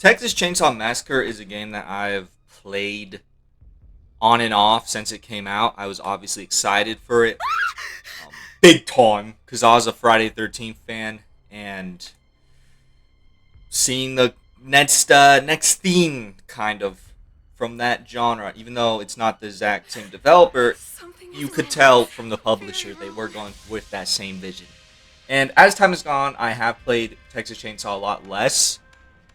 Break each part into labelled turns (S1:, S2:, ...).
S1: Texas Chainsaw Massacre is a game that I've played on and off since it came out. I was obviously excited for it, big time, because I was a Friday the 13th fan, and seeing the next theme kind of from that genre, even though it's not the exact same developer, you could tell from the publisher they were going with that same vision. And as time has gone, I have played Texas Chainsaw a lot less.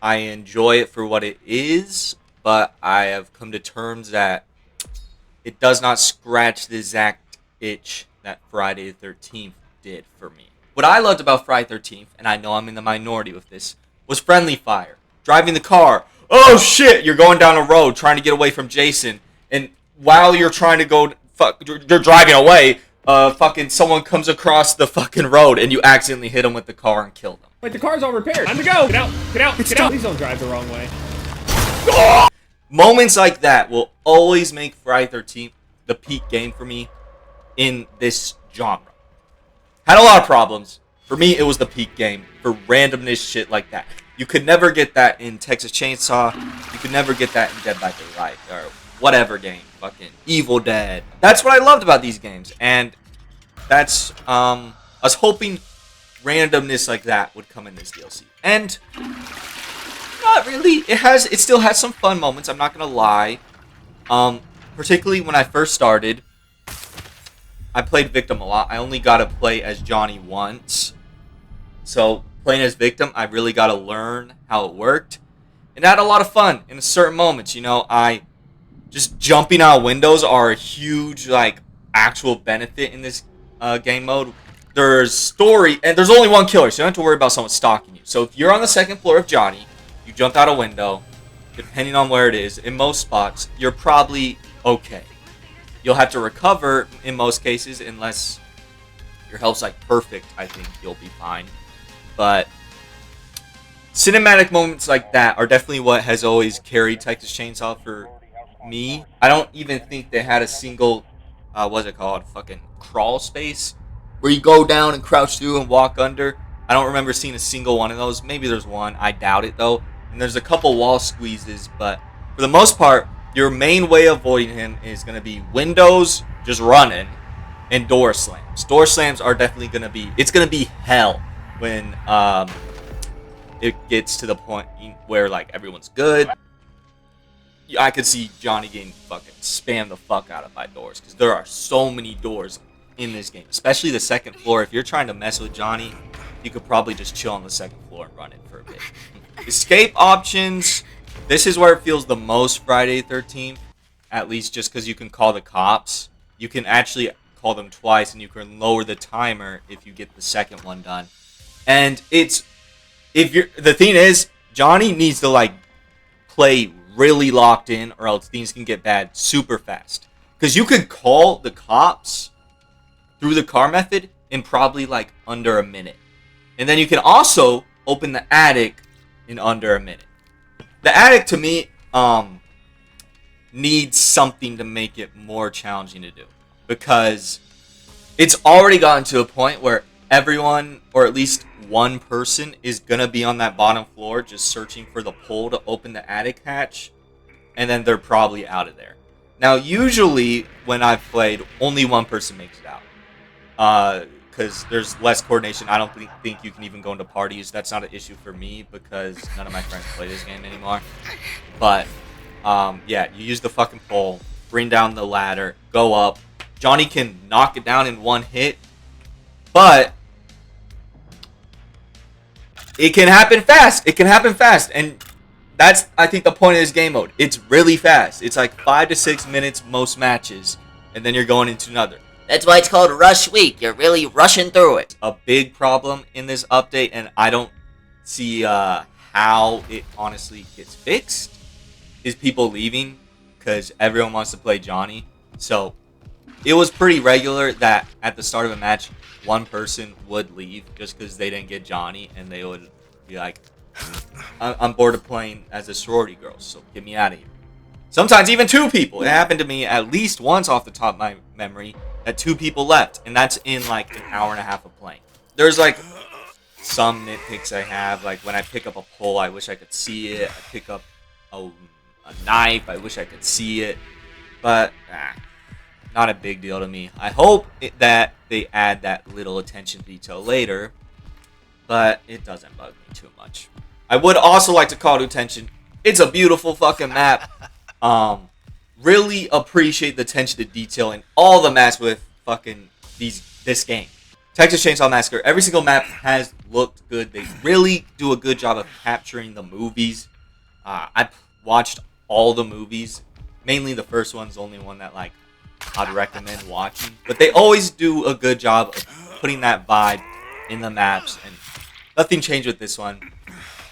S1: I enjoy it for what it is, but I have come to terms that it does not scratch the exact itch that Friday the 13th did for me. What I loved about Friday the 13th, and I know I'm in the minority with this, was friendly fire. Driving the car. Oh shit, you're going down a road trying to get away from Jason, and while you're trying to go, you're driving away, fucking someone comes across the fucking road and you accidentally hit them with the car and kill them.
S2: Wait, the car's all repaired. Time to go! Get out! Get out! Get out! Please don't drive the wrong way.
S1: Moments like that will always make Friday the 13th the peak game for me in this genre. Had a lot of problems. For me, it was the peak game for randomness shit like that. You could never get that in Texas Chainsaw. You could never get that in Dead by Daylight or whatever game. Fucking Evil Dead. That's what I loved about these games. And that's, I was hoping randomness like that would come in this DLC. And not really. It still has some fun moments, I'm not gonna lie. Particularly when I first started, I played Victim a lot. I only got to play as Johnny once. So playing as Victim, I really got to learn how it worked. And I had a lot of fun in certain moments. You know, just jumping out of windows are a huge, actual benefit in this game mode. There's story, and there's only one killer, so you don't have to worry about someone stalking you. So if you're on the second floor of Johnny, you jumped out a window, depending on where it is, in most spots, you're probably okay. You'll have to recover in most cases, unless your health's perfect, I think you'll be fine. But cinematic moments like that are definitely what has always carried Texas Chainsaw for me. I don't even think they had a single, what's it called, fucking crawl space, where you go down and crouch through and walk under. I don't remember seeing a single one of those. Maybe there's one. I doubt it, though. And there's a couple wall squeezes, but for the most part, your main way of avoiding him is going to be windows, just running, and door slams. Door slams are definitely going to be, it's going to be hell when it gets to the point where, everyone's good. I could see Johnny getting fucking spammed the fuck out of by doors, because there are so many doors in this game, especially the second floor. If you're trying to mess with Johnny, you could probably just chill on the second floor and run it for a bit. Escape options, this is where it feels the most Friday the 13th, at least just because you can call the cops. You can actually call them twice, and you can lower the timer if you get the second one done. And the thing is, Johnny needs to play really locked in, or else things can get bad super fast. Because you could call the cops through the car method in probably under a minute. And then you can also open the attic in under a minute. The attic, to me, needs something to make it more challenging to do. Because it's already gotten to a point where everyone, or at least one person, is going to be on that bottom floor just searching for the pole to open the attic hatch. And then they're probably out of there. Now, usually, when I've played, only one person makes it out. Because there's less coordination. I don't think you can even go into parties. That's not an issue for me because none of my friends play this game anymore. But, yeah, you use the fucking pole, bring down the ladder, go up. Johnny can knock it down in one hit, but it can happen fast. It can happen fast, and that's, I think, the point of this game mode. It's really fast. It's 5 to 6 minutes most matches, and then you're going into another.
S3: That's why it's called Rush Week. You're really rushing through it.
S1: A big problem in this update, and I don't see how it honestly gets fixed, is people leaving because everyone wants to play Johnny. So it was pretty regular that at the start of a match, one person would leave just because they didn't get Johnny, and they would be like, I'm bored of playing as a sorority girl, so get me out of here. Sometimes even two people. It happened to me at least once off the top of my memory that two people left, and that's in an hour and a half of playing. There's some nitpicks I have, like when I pick up a pole, I wish I could see it. I pick up a knife, I wish I could see it. But, not a big deal to me. I hope that they add that little attention to detail later, but it doesn't bug me too much. I would also like to call to attention, it's a beautiful fucking map. Really appreciate the attention to detail in all the maps with fucking this game. Texas Chainsaw Massacre, every single map has looked good. They really do a good job of capturing the movies. I watched all the movies. Mainly the first one's the only one that like I'd recommend watching. But they always do a good job of putting that vibe in the maps. And nothing changed with this one.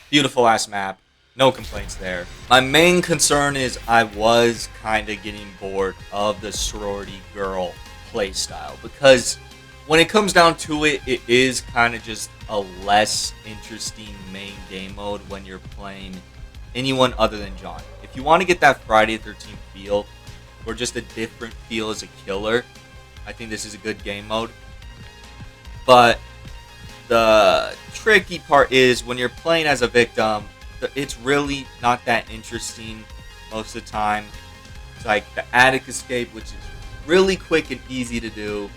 S1: Beautiful ass map. No complaints there. My main concern is I was kind of getting bored of the sorority girl playstyle. Because when it comes down to it, it is kind of just a less interesting main game mode when you're playing anyone other than John. If you want to get that Friday the 13th feel, or just a different feel as a killer, I think this is a good game mode. But the tricky part is when you're playing as a victim, it's really not that interesting most of the time. It's like the attic escape, which is really quick and easy to do.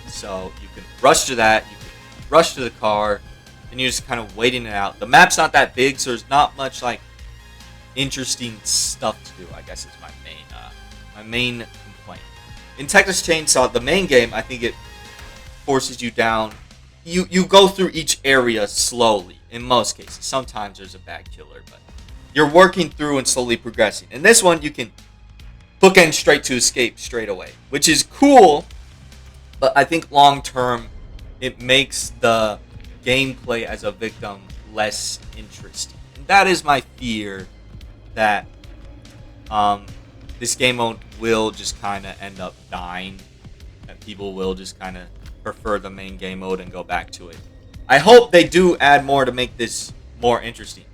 S1: So you can rush to that, you can rush to the car, and you're just kind of waiting it out. The map's not that big, so there's not much like interesting stuff to do, I guess is my main complaint. In Texas Chainsaw, the main game, I think it forces you down. You go through each area slowly, in most cases. Sometimes there's a bad killer, but you're working through and slowly progressing. In this one, you can bookend straight to escape straight away, which is cool, but I think long term, it makes the gameplay as a victim less interesting. And that is my fear, that this game mode will just kind of end up dying, that people will just kind of prefer the main game mode and go back to it. I hope they do add more to make this more interesting.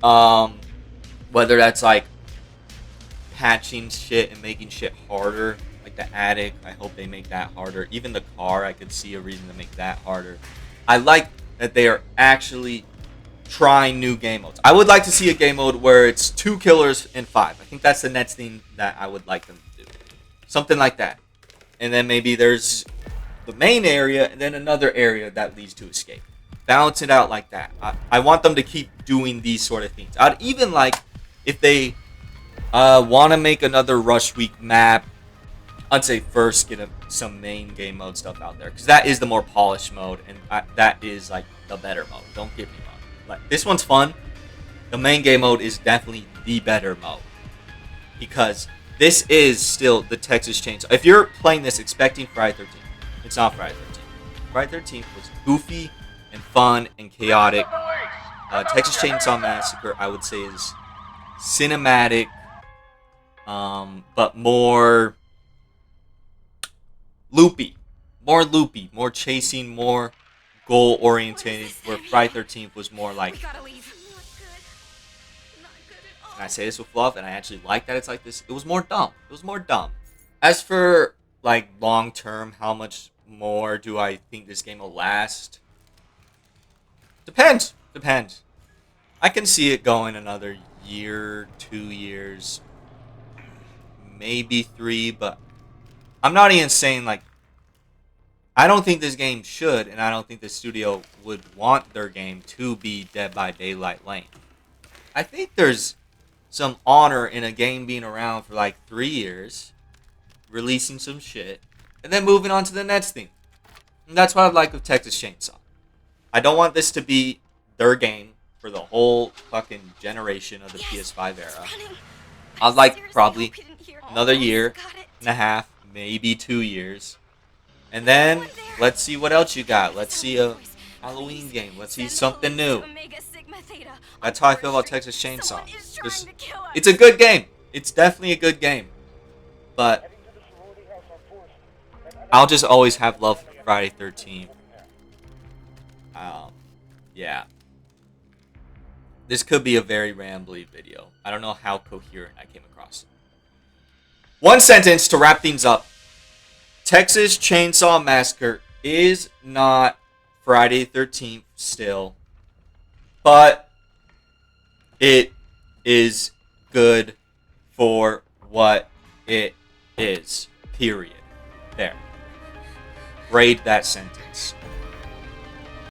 S1: Whether that's like patching shit and making shit harder, like the attic, I hope they make that harder. Even the car, I could see a reason to make that harder. I like that they are actually trying new game modes. I would like to see a game mode where it's 2 killers and 5. I think that's the next thing that I would like them to do. Something like that. And then maybe there's the main area and then another area that leads to escape. Balance it out like that. I want them to keep doing these sort of things. I'd even like if they want to make another Rush Week map, I'd say first get some main game mode stuff out there. Because that is the more polished mode. And that is like the better mode. Don't get me wrong. Like, this one's fun. The main game mode is definitely the better mode. Because this is still the Texas Chainsaw. If you're playing this expecting Friday 13th, it's not Friday 13th. Friday 13th was goofy and fun and chaotic. Texas Chainsaw Massacre, I would say, is cinematic, but more loopy. More loopy, more chasing, more goal-oriented, where Friday 13th was more like, and I say this with love, and I actually like that it's like this, it was more dumb. It was more dumb. As for, like, long-term, how much more do I think this game will last? Depends. I can see it going another year, 2 years, maybe 3, but I'm not even saying, like, I don't think this game should, and I don't think the studio would want their game to be Dead by Daylight lane. I think there's some honor in a game being around for like 3 years, releasing some shit, and then moving on to the next thing. And that's what I like with Texas Chainsaw. I don't want this to be their game for the whole fucking generation of the PS5 era. I'd like probably another year and a half, maybe 2 years. And then, let's see what else you got. Let's see a Halloween game. Let's see something new. That's how I feel about Texas Chainsaw. It's a good game. It's definitely a good game. But I'll just always have love for Friday 13th. Yeah. This could be a very rambly video. I don't know how coherent I came across. One sentence to wrap things up. Texas Chainsaw Massacre is not Friday 13th still. But it is good for what it is. Period. There. Grade that sentence.